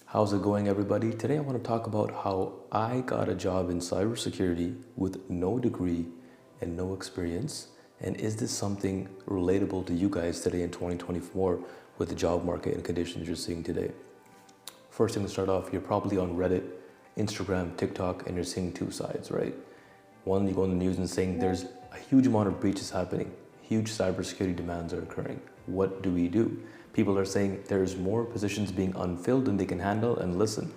How's it going, everybody? Today I want to talk about how I got a job in cybersecurity with no degree and no experience. And is this something relatable to you guys today in 2024 with the job market and conditions you're seeing today? First thing to start off, you're probably on Reddit, Instagram, TikTok, and you're seeing two sides, right? One, you go on the news and saying there's a huge amount of breaches happening, huge cybersecurity demands are occurring. What do we do? People are saying there's more positions being unfilled than they can handle, and listen,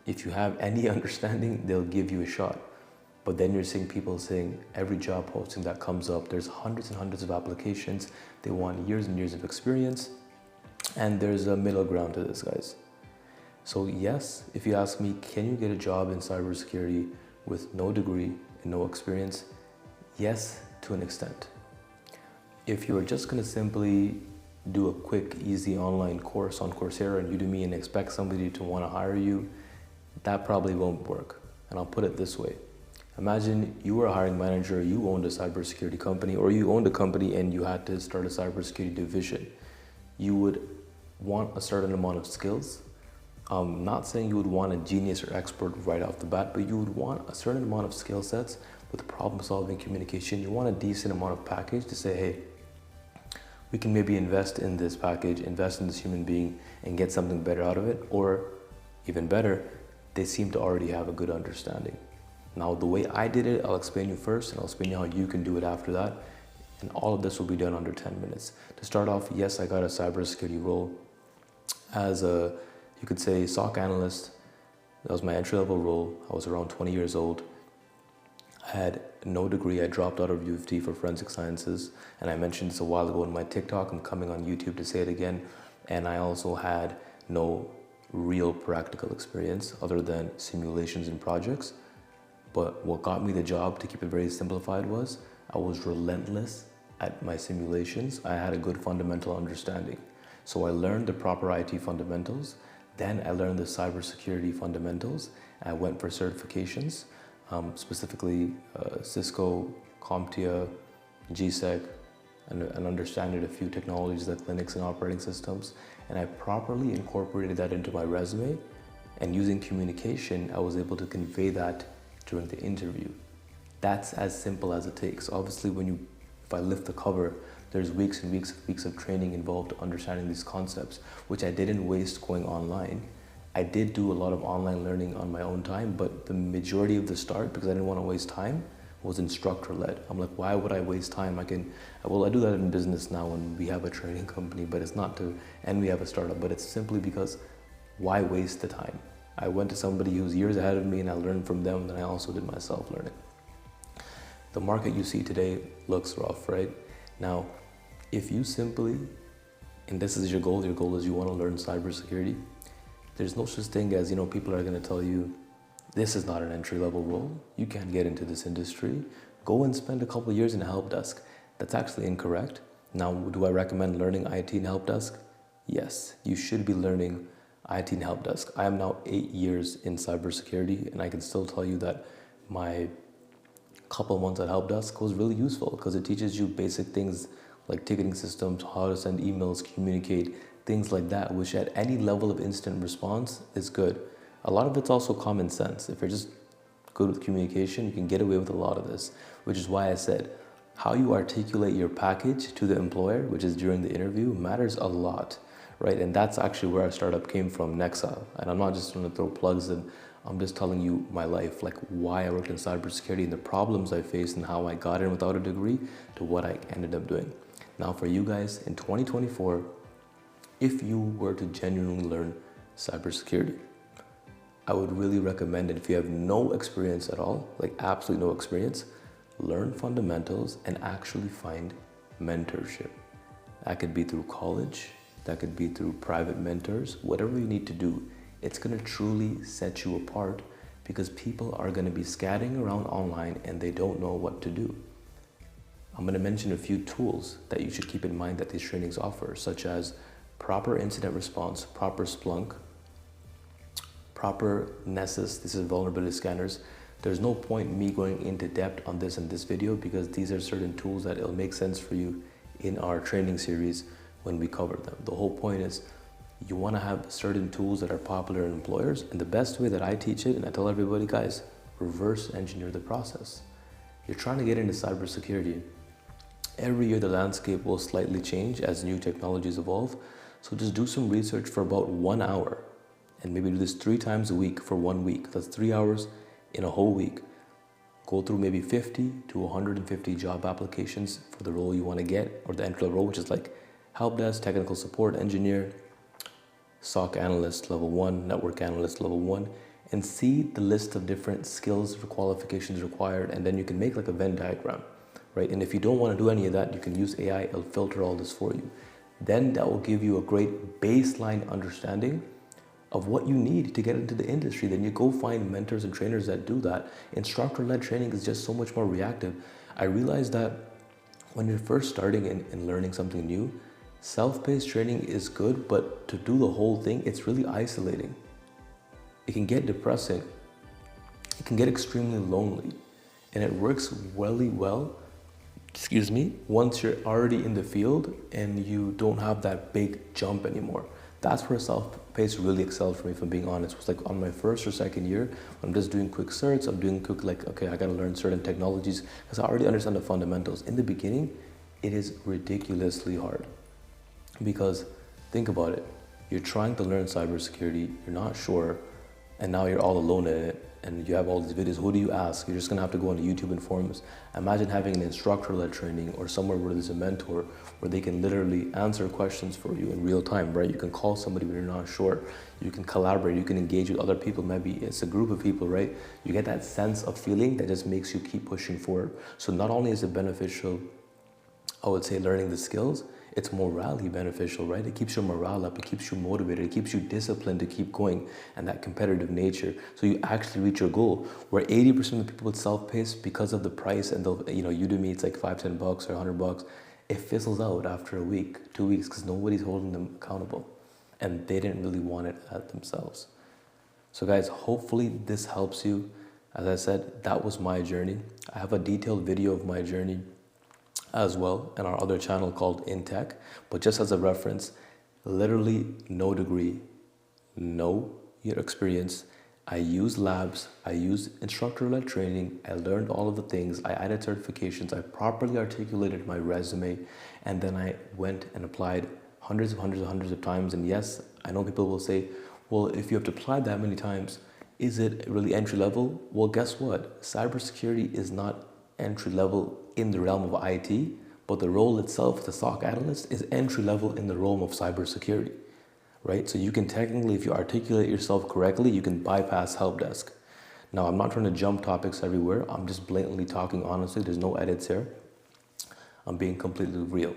if you have any understanding, they'll give you a shot. But then you're seeing people saying every job posting that comes up, there's hundreds and hundreds of applications, they want years and years of experience, and there's a middle ground to this, guys. So yes, if you ask me, can you get a job in cybersecurity with no degree and no experience? Yes, to an extent. If you are just going to simply do a quick, easy online course on Coursera and Udemy and expect somebody to want to hire you, that probably won't work. And I'll put it this way. Imagine you were a hiring manager, you owned a cybersecurity company, or you owned a company and you had to start a cybersecurity division. You would want a certain amount of skills. I'm not saying you would want a genius or expert right off the bat, but you would want a certain amount of skill sets with problem solving, communication. You want a decent amount of package to say, hey, we can maybe invest in this package, invest in this human being and get something better out of it. Or even better, they seem to already have a good understanding. Now, the way I did it, I'll explain you first and I'll explain you how you can do it after that. And all of this will be done under 10 minutes. To start off, yes, I got a cybersecurity role as a, you could say, SOC analyst. That was my entry-level role. I was around 20 years old. I had no degree. I dropped out of UofT for forensic sciences. And I mentioned this a while ago in my TikTok. I'm coming on YouTube to say it again. And I also had no real practical experience other than simulations and projects. But what got me the job, to keep it very simplified, was I was relentless at my simulations. I had a good fundamental understanding. So I learned the proper IT fundamentals. Then I learned the cybersecurity fundamentals. I went for certifications. Specifically Cisco, CompTIA, GSEC, and understanding a few technologies like Linux and operating systems. And I properly incorporated that into my resume. And using communication, I was able to convey that during the interview. That's as simple as it takes. Obviously, if I lift the cover, there's weeks and weeks of training involved understanding these concepts, which I didn't waste going online. I did do a lot of online learning on my own time, but the majority of the start, because I didn't want to waste time, was instructor-led. I'm like, why would I waste time? I do that in business now when we have a training company, but it's not to, and we have a startup, but it's simply because why waste the time? I went to somebody who's years ahead of me and I learned from them, and I also did my self-learning. The market you see today looks rough, right? Now, if you simply, and this is your goal is you want to learn cybersecurity, there's no such thing as, people are going to tell you, this is not an entry-level role. You can't get into this industry. Go and spend a couple of years in a help desk. That's actually incorrect. Now, do I recommend learning IT and help desk? Yes, you should be learning IT and help desk. I am now 8 years in cybersecurity, and I can still tell you that my couple months at help desk was really useful because it teaches you basic things like ticketing systems, how to send emails, communicate, things like that, which at any level of instant response is good. A lot of it's also common sense. If you're just good with communication, you can get away with a lot of this, which is why I said how you articulate your package to the employer, which is during the interview, matters a lot, right? And that's actually where our startup came from, Nexa. And I'm not just going to throw plugs in. I'm just telling you my life, like why I worked in cybersecurity and the problems I faced and how I got in without a degree to what I ended up doing. Now for you guys in 2024, if you were to genuinely learn cybersecurity, I would really recommend it. If you have no experience at all, like absolutely no experience, learn fundamentals and actually find mentorship. That could be through college, that could be through private mentors, whatever you need to do. It's gonna truly set you apart because people are gonna be scattering around online and they don't know what to do. I'm gonna mention a few tools that you should keep in mind that these trainings offer, such as proper incident response, proper Splunk, proper Nessus, this is vulnerability scanners. There's no point me going into depth on this in this video because these are certain tools that it'll make sense for you in our training series when we cover them. The whole point is You want to have certain tools that are popular in employers. And the best way that I teach it, and I tell everybody, guys, reverse engineer the process. You're trying to get into cybersecurity. Every year the landscape will slightly change as new technologies evolve. So just do some research for about 1 hour and maybe do this 3 times a week for 1 week. That's 3 hours in a whole week. Go through maybe 50 to 150 job applications for the role you want to get, or the entry-level role, which is like help desk, technical support engineer, SOC analyst level 1, network analyst level 1, and see the list of different skills or qualifications required, and then you can make like a Venn diagram, right? And if you don't want to do any of that, you can use AI, it'll filter all this for you. Then that will give you a great baseline understanding of what you need to get into the industry. Then you go find mentors and trainers that do that. Instructor-led training is just so much more reactive. I realized that when you're first starting and learning something new, self-paced training is good, but to do the whole thing, it's really isolating. It can get depressing. It can get extremely lonely. And it works really well, once you're already in the field and you don't have that big jump anymore. That's where self-paced really excelled for me, if I'm being honest. It was like on my first or second year, I'm just doing quick certs, I'm doing quick, like, okay, I gotta learn certain technologies because I already understand the fundamentals. In the beginning, it is ridiculously hard because think about it. You're trying to learn cybersecurity, you're not sure, and now you're all alone in it, and you have all these videos. Who do you ask? You're just gonna have to go on YouTube and forums. Imagine having an instructor-led training or somewhere where there's a mentor where they can literally answer questions for you in real time, right? You can call somebody when you're not sure. You can collaborate, you can engage with other people. Maybe it's a group of people, right? You get that sense of feeling that just makes you keep pushing forward. So not only is it beneficial, I would say, learning the skills, it's morally beneficial, right? It keeps your morale up, it keeps you motivated, it keeps you disciplined to keep going, and that competitive nature. So you actually reach your goal. Where 80% of the people with self-paced, because of the price and the, Udemy, it's like $5, $10 or $100, it fizzles out after a week, 2 weeks, because nobody's holding them accountable. And they didn't really want it at themselves. So guys, hopefully this helps you. As I said, that was my journey. I have a detailed video of my journey as well in our other channel called InTech, but just as a reference, literally no degree, no experience. I used labs, I used instructor-led training, I learned all of the things, I added certifications, I properly articulated my resume, and then I went and applied hundreds of times. And yes, I know people will say, well, if you have to apply that many times, is it really entry level? Well, guess what? Cybersecurity is not entry level in the realm of IT, but the role itself, the SOC analyst, is entry level in the realm of cybersecurity, right? So you can technically, if you articulate yourself correctly, you can bypass help desk. Now, I'm not trying to jump topics everywhere. I'm just blatantly talking honestly. There's no edits here. I'm being completely real.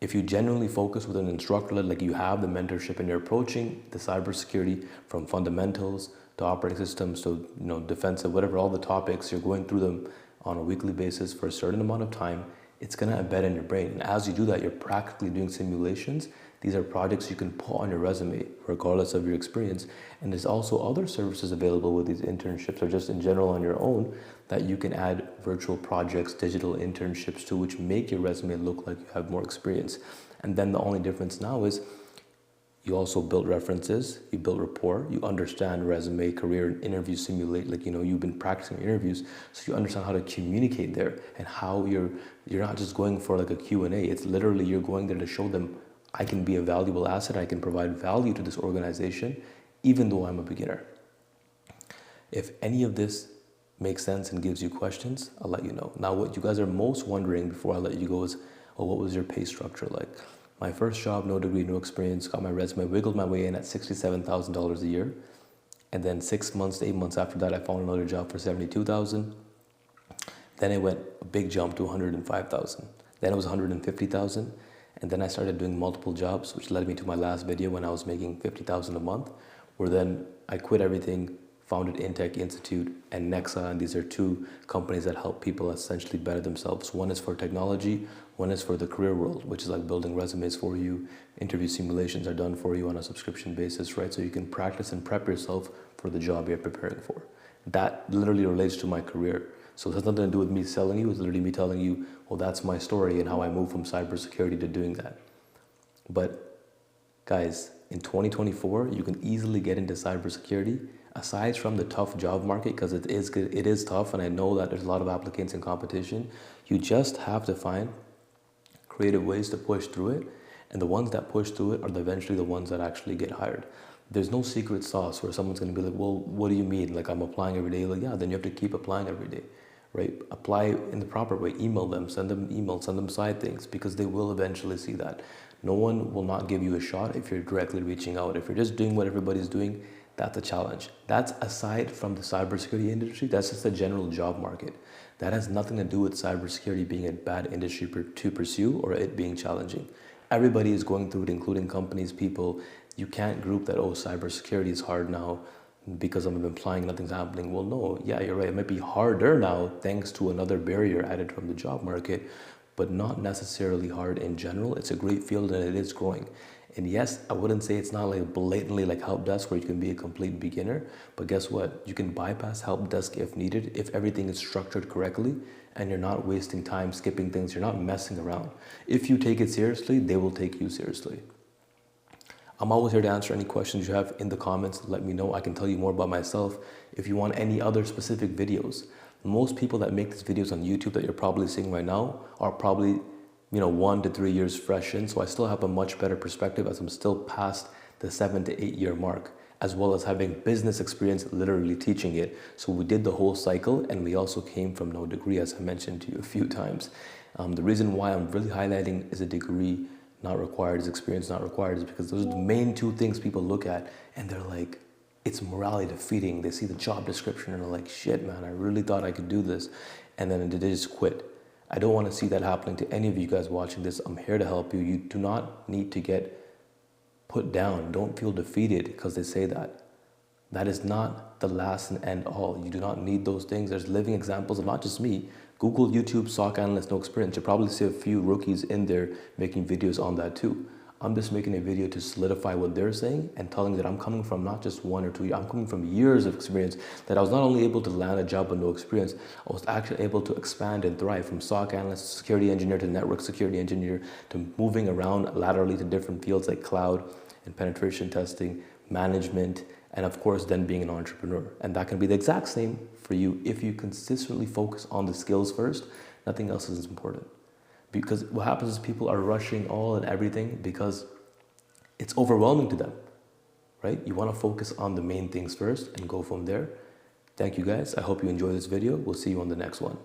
If you genuinely focus with an instructor, like you have the mentorship and you're approaching the cybersecurity from fundamentals to operating systems to defensive, whatever, all the topics, you're going through them on a weekly basis for a certain amount of time, it's going to embed in your brain. And as you do that, you're practically doing simulations. These are projects you can put on your resume, regardless of your experience. And there's also other services available with these internships, or just in general on your own, that you can add virtual projects, digital internships to, which make your resume look like you have more experience. And then the only difference now is you also build references, you build rapport, you understand resume, career, and interview simulate, you've been practicing interviews, so you understand how to communicate there and how you're not just going for like a Q&A. It's literally you're going there to show them, I can be a valuable asset, I can provide value to this organization, even though I'm a beginner. If any of this makes sense and gives you questions, I'll let you know. Now, what you guys are most wondering before I let you go is, what was your pay structure like? My first job, no degree, no experience, got my resume, wiggled my way in at $67,000 a year. And then 6 months to 8 months after that, I found another job for $72,000. Then it went a big jump to $105,000. Then it was $150,000. And then I started doing multiple jobs, which led me to my last video when I was making $50,000 a month, where then I quit everything, founded InTech Institute and Nexa, and these are two companies that help people essentially better themselves. One is for technology, one is for the career world, which is like building resumes for you. Interview simulations are done for you on a subscription basis, right? So you can practice and prep yourself for the job you're preparing for. That literally relates to my career. So it has nothing to do with me selling you, it's literally me telling you, well, that's my story and how I moved from cybersecurity to doing that. But guys, in 2024, you can easily get into cybersecurity. Aside from the tough job market, because it is tough, and I know that there's a lot of applicants and competition, you just have to find creative ways to push through it. And the ones that push through it are eventually the ones that actually get hired. There's no secret sauce where someone's going to be like, well, what do you mean? Like, I'm applying every day. Like, yeah, then you have to keep applying every day, right? Apply in the proper way. Email them, send them emails, send them side things, because they will eventually see that. No one will not give you a shot if you're directly reaching out. If you're just doing what everybody's doing, that's a challenge. That's aside from the cybersecurity industry. That's just the general job market. That has nothing to do with cybersecurity being a bad industry to pursue or it being challenging. Everybody is going through it, including companies, people. You can't group that, oh, cybersecurity is hard now because I'm applying, nothing's happening. Well, no, yeah, you're right. It might be harder now thanks to another barrier added from the job market, but not necessarily hard in general. It's a great field and it is growing. And yes, I wouldn't say it's not like blatantly like help desk where you can be a complete beginner, but guess what? You can bypass help desk if needed, if everything is structured correctly and you're not wasting time skipping things, you're not messing around. If you take it seriously, they will take you seriously. I'm always here to answer any questions you have in the comments. Let me know. I can tell you more about myself. If you want any other specific videos, most people that make these videos on YouTube that you're probably seeing right now are probably 1 to 3 years fresh in. So I still have a much better perspective as I'm still past the 7 to 8 year mark, as well as having business experience literally teaching it. So we did the whole cycle and we also came from no degree, as I mentioned to you a few times. The reason why I'm really highlighting is a degree not required, is experience not required, is because those are the main two things people look at and they're like, it's morality defeating. They see the job description and they're like, shit, man, I really thought I could do this. And then they just quit. I don't want to see that happening to any of you guys watching this. I'm here to help you. You do not need to get put down. Don't feel defeated because they say that. That is not the last and end all. You do not need those things. There's living examples of not just me. Google YouTube SOC analyst, no experience. You'll probably see a few rookies in there making videos on that too. I'm just making a video to solidify what they're saying and telling that I'm coming from not just 1 or 2 years, I'm coming from years of experience, that I was not only able to land a job with no experience, I was actually able to expand and thrive from SOC analyst, security engineer to network security engineer to moving around laterally to different fields like cloud and penetration testing, management, and of course then being an entrepreneur. And that can be the exact same for you if you consistently focus on the skills first. Nothing else is important. Because what happens is people are rushing all and everything because it's overwhelming to them, right? You want to focus on the main things first and go from there. Thank you guys. I hope you enjoyed this video. We'll see you on the next one.